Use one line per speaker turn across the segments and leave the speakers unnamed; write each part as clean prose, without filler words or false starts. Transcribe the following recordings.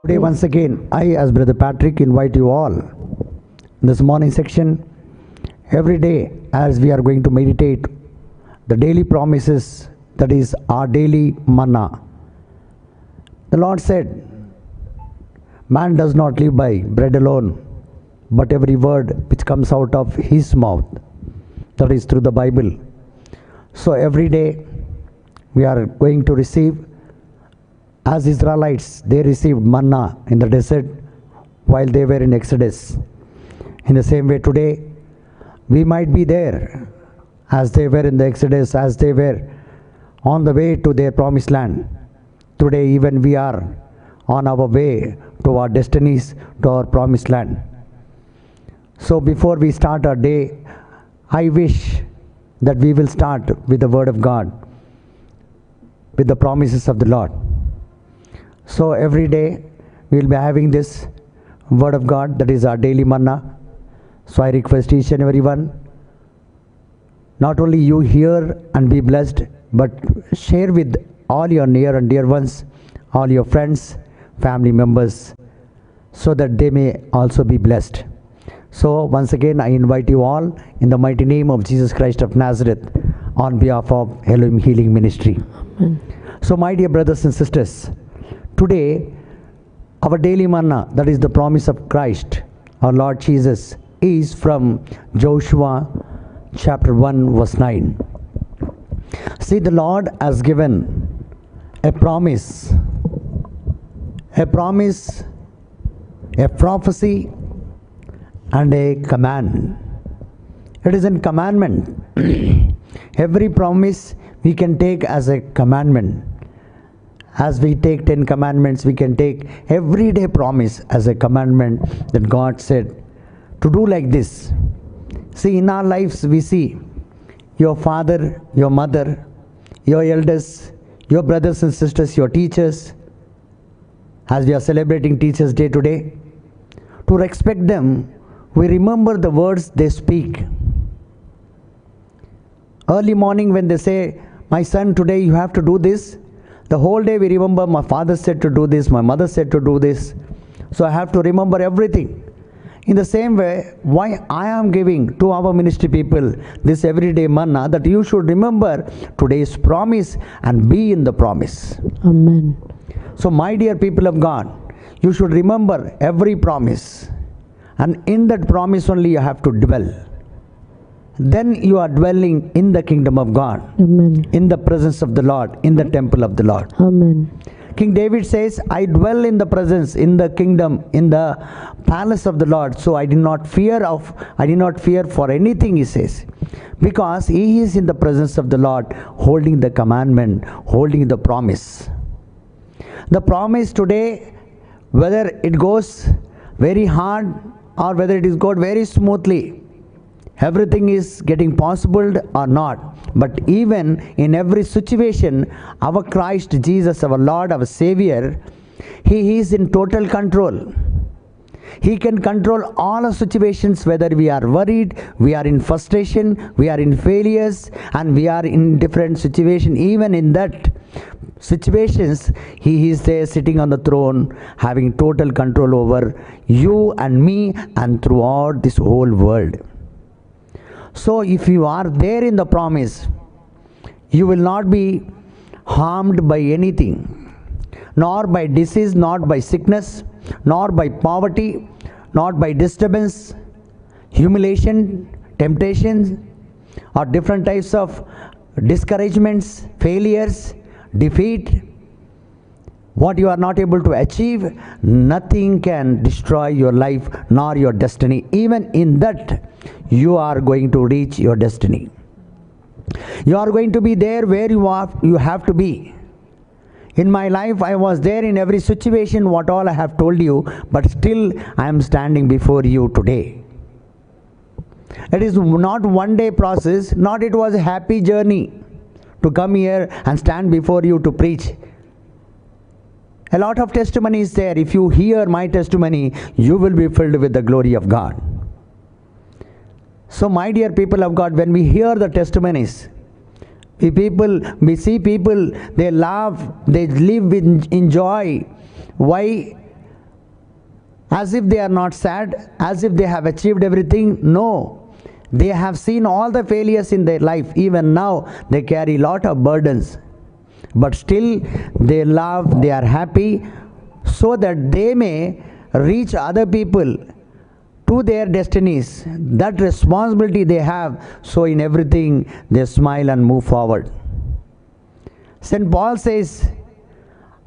Today, once again, I, as Brother Patrick, invite you all in this morning section. Every day, as we are going to meditate the daily promises, that is our daily manna. The Lord said, man does not live by bread alone, but every word which comes out of his mouth, that is through the Bible. So every day we are going to receive, as Israelites, they received manna in the desert while they were in Exodus. In the same way today, we might be there as they were in the Exodus, as they were on the way to their promised land. Today even we are on our way to our destinies, to our promised land. So before we start our day, I wish that we will start with the Word of God, with the promises of the Lord. So every day we will be having this Word of God, that is our daily manna. So I request each and every one, not only you hear and be blessed, but share with all your near and dear ones, all your friends, family members, so that they may also be blessed. So once again I invite you all in the mighty name of Jesus Christ of Nazareth on behalf of Elohim Healing Ministry.
Amen.
So my dear brothers and sisters, today our daily manna, that is the promise of Christ, our Lord Jesus, is from Joshua chapter 1 verse 9. See, the Lord has given a promise, a prophecy, and a command. It is a commandment. Every promise we can take as a commandment. As we take 10 commandments, we can take everyday promise as a commandment that God said to do like this. See, in our lives we see your father, your mother, your elders, your brothers and sisters, your teachers, as we are celebrating Teachers' Day today. To respect them, we remember the words they speak. Early morning when they say, my son, today you have to do this, the whole day we remember my father said to do this, my mother said to do this. So I have to remember everything. In the same way, why I am giving to our ministry people this everyday manna, that you should remember today's promise and be in the promise.
Amen.
So my dear people of God, you should remember every promise, and in that promise only you have to dwell. Then you are dwelling in the kingdom of God,
Amen.
in the presence of the Lord, in the temple of the Lord.
Amen.
King David says, I dwell in the presence, in the kingdom, in the palace of the Lord. So I did not fear for anything, he says, because he is in the presence of the Lord, holding the commandment, holding the promise. The promise today, whether it goes very hard or whether it is going very smoothly, everything is getting possible or not, but even in every situation, our Christ Jesus, our Lord, our Savior, He is in total control. He can control all our situations, whether we are worried, we are in frustration, we are in failures, and we are in different situations. Even in that situations, He is there sitting on the throne, having total control over you and me and throughout this whole world. So if you are there in the promise, you will not be harmed by anything, nor by disease, not by sickness, nor by poverty, not by disturbance, humiliation, temptations, or different types of discouragements, failures, defeat. What you are not able to achieve, nothing can destroy your life nor your destiny. Even in that, you are going to reach your destiny. You are going to be there where you have to be. In my life, I was there in every situation, what all I have told you, but still I am standing before you today. It is not one day process, not it was a happy journey to come here and stand before you to preach. A lot of testimony is there. If you hear my testimony, you will be filled with the glory of God. So my dear people of God, when we hear the testimonies, we see people, they laugh, they live in joy. Why? as if they are not sad, as if they have achieved everything. No, they have seen all the failures in their life. Even now they carry lot of burdens, but still they love, they are happy, so that they may reach other people to their destinies. That responsibility they have, so in everything they smile and move forward. St. Paul says,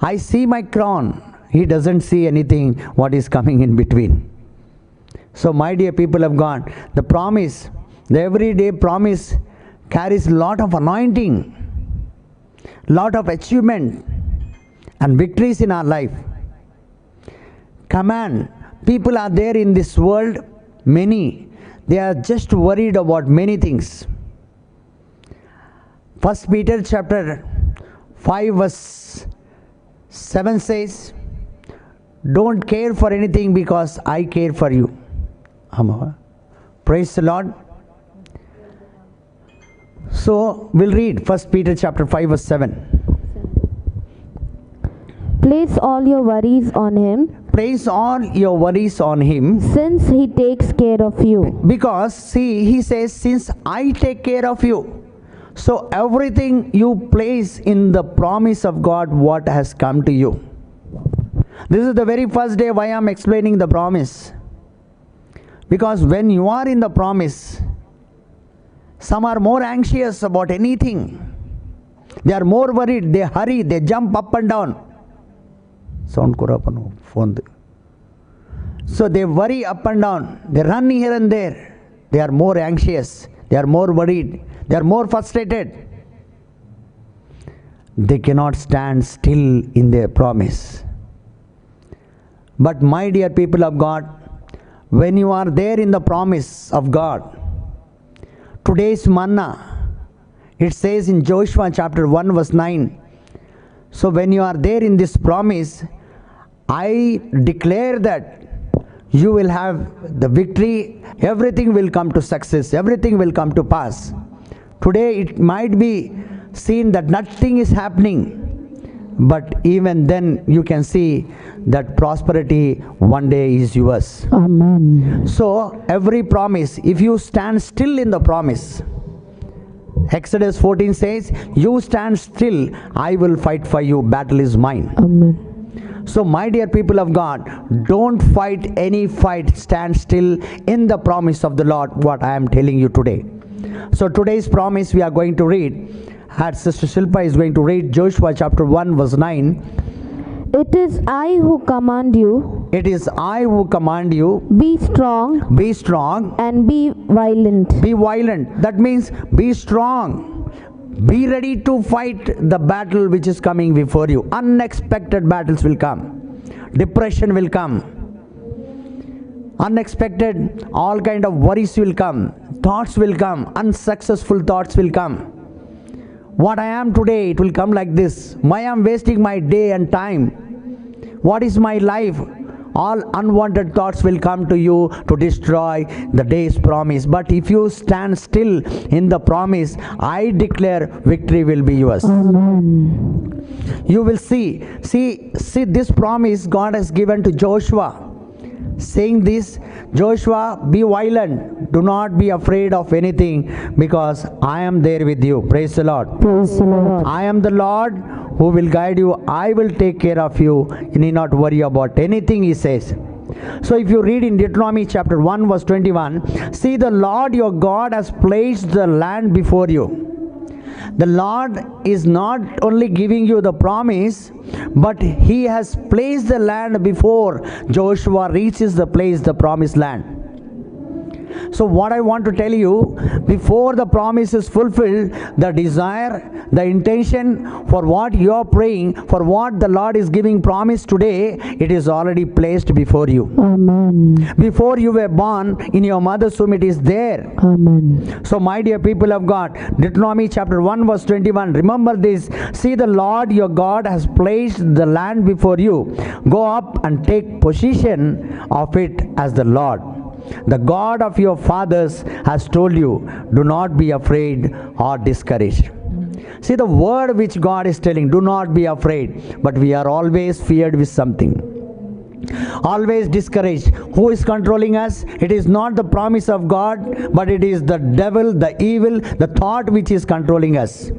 I see my crown. He doesn't see anything what is coming in between. So my dear people of God, the promise, the everyday promise carries lot of anointing, lot of achievement and victories in our life. Command. People are there in this world, many. They are just worried about many things. 1 Peter chapter 5 verse 7 says, don't care for anything because I care for you. Praise the Lord. So we'll read 1 Peter chapter 5 verse 7.
Place all your worries on him.
Place all your worries on him.
Since he takes care of you.
Because, see, he says, since I take care of you. So everything you place in the promise of God, what has come to you. This is the very first day why I am explaining the promise. Because when you are in the promise, some are more anxious about anything. They are more worried, they hurry, they jump up and down. Sound phone. So they worry up and down, they run here and there. They are more anxious, they are more worried, they are more frustrated. They cannot stand still in their promise. But my dear people of God, when you are there in the promise of God, today's manna, it says in Joshua chapter 1 verse 9, so when you are there in this promise, I declare that you will have the victory, everything will come to success, everything will come to pass. Today it might be seen that nothing is happening, but even then you can see that prosperity one day is yours.
Amen.
So every promise, if you stand still in the promise, Exodus 14 says, you stand still, I will fight for you, battle is mine.
Amen.
So my dear people of God, don't fight any fight, stand still in the promise of the Lord, what I am telling you today. So today's promise we are going to read, as Sister Shilpa is going to read Joshua chapter 1 verse 9.
It is I who command you.
It is I who command you.
Be strong.
Be strong.
And be violent.
Be violent. That means be strong. Be ready to fight the battle which is coming before you. Unexpected battles will come. Depression will come. Unexpected, all kind of worries will come. Thoughts will come. Unsuccessful thoughts will come. What I am today, it will come like this. Why I am wasting my day and time? What is my life? All unwanted thoughts will come to you to destroy the day's promise. But if you stand still in the promise, I declare victory will be yours.
Amen.
You will see this promise God has given to Joshua. Saying this, Joshua, be violent. Do not be afraid of anything, because I am there with you. Praise the Lord.
Praise the Lord.
I am the Lord who will guide you. I will take care of you. You need not worry about anything, he says. So if you read in Deuteronomy chapter 1 verse 21, see, the Lord your God has placed the land before you. The Lord is not only giving you the promise, but he has placed the land before Joshua reaches the place, the promised land. So what I want to tell you, before the promise is fulfilled, the desire, the intention for what you are praying, for what the Lord is giving promise today, it is already placed before you.
Amen.
Before you were born in your mother's womb, it is there.
Amen.
So my dear people of God, Deuteronomy chapter 1 verse 21, remember this. See, the Lord your God has placed the land before you. Go up and take possession of it, as the Lord, the God of your fathers, has told you. Do not be afraid or discouraged. See, the word which God is telling, do not be afraid, but we are always feared with something. Always discouraged. Who is controlling us? It is not the promise of God, but it is the devil, the evil, the thought which is controlling us.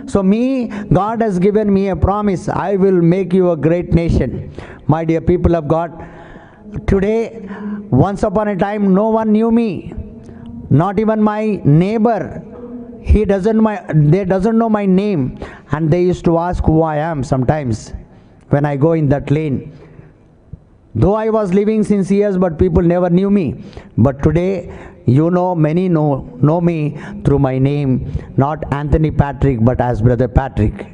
So God has given me a promise. I will make you a great nation. My dear people of God, today, once upon a time, no one knew me. Not even my neighbor. They doesn't know my name. And they used to ask who I am sometimes when I go in that lane. Though I was living since years, but people never knew me. But today, many know me through my name, not Anthony Patrick, but as Brother Patrick.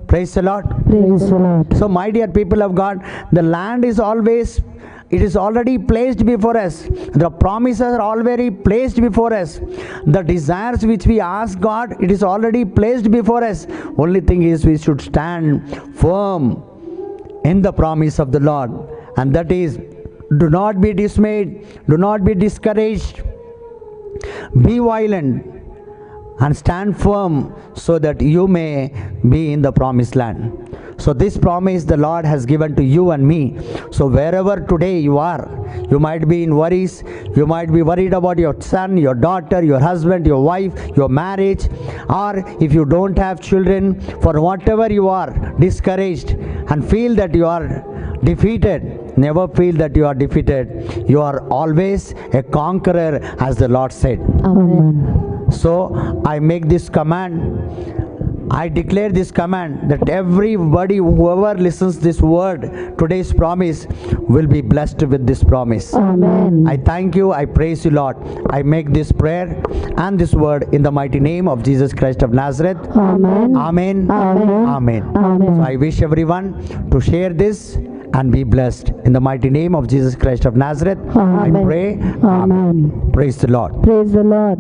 Praise the Lord.
Praise the Lord.
So, my dear people of God, the land is already placed before us. The promises are already placed before us. The desires which we ask God, it is already placed before us. Only thing is we should stand firm in the promise of the Lord. And that is, do not be dismayed, do not be discouraged, be violent and stand firm so that you may be in the promised land. So this promise the Lord has given to you and me. So wherever today you are, you might be in worries, you might be worried about your son, your daughter, your husband, your wife, your marriage, or if you don't have children, for whatever you are discouraged and feel that you are defeated. Never feel that you are defeated. You are always a conqueror, as the Lord said.
Amen.
So I make this command, I declare this command that everybody, whoever listens this word, today's promise, will be blessed with this promise.
Amen.
I thank you, I praise you, Lord. I make this prayer and this word in the mighty name of Jesus Christ of Nazareth.
Amen.
Amen.
Amen.
Amen.
Amen.
So I wish everyone to share this and be blessed. In the mighty name of Jesus Christ of Nazareth, I
Amen.
pray.
Amen.
Praise the Lord.
Praise the Lord.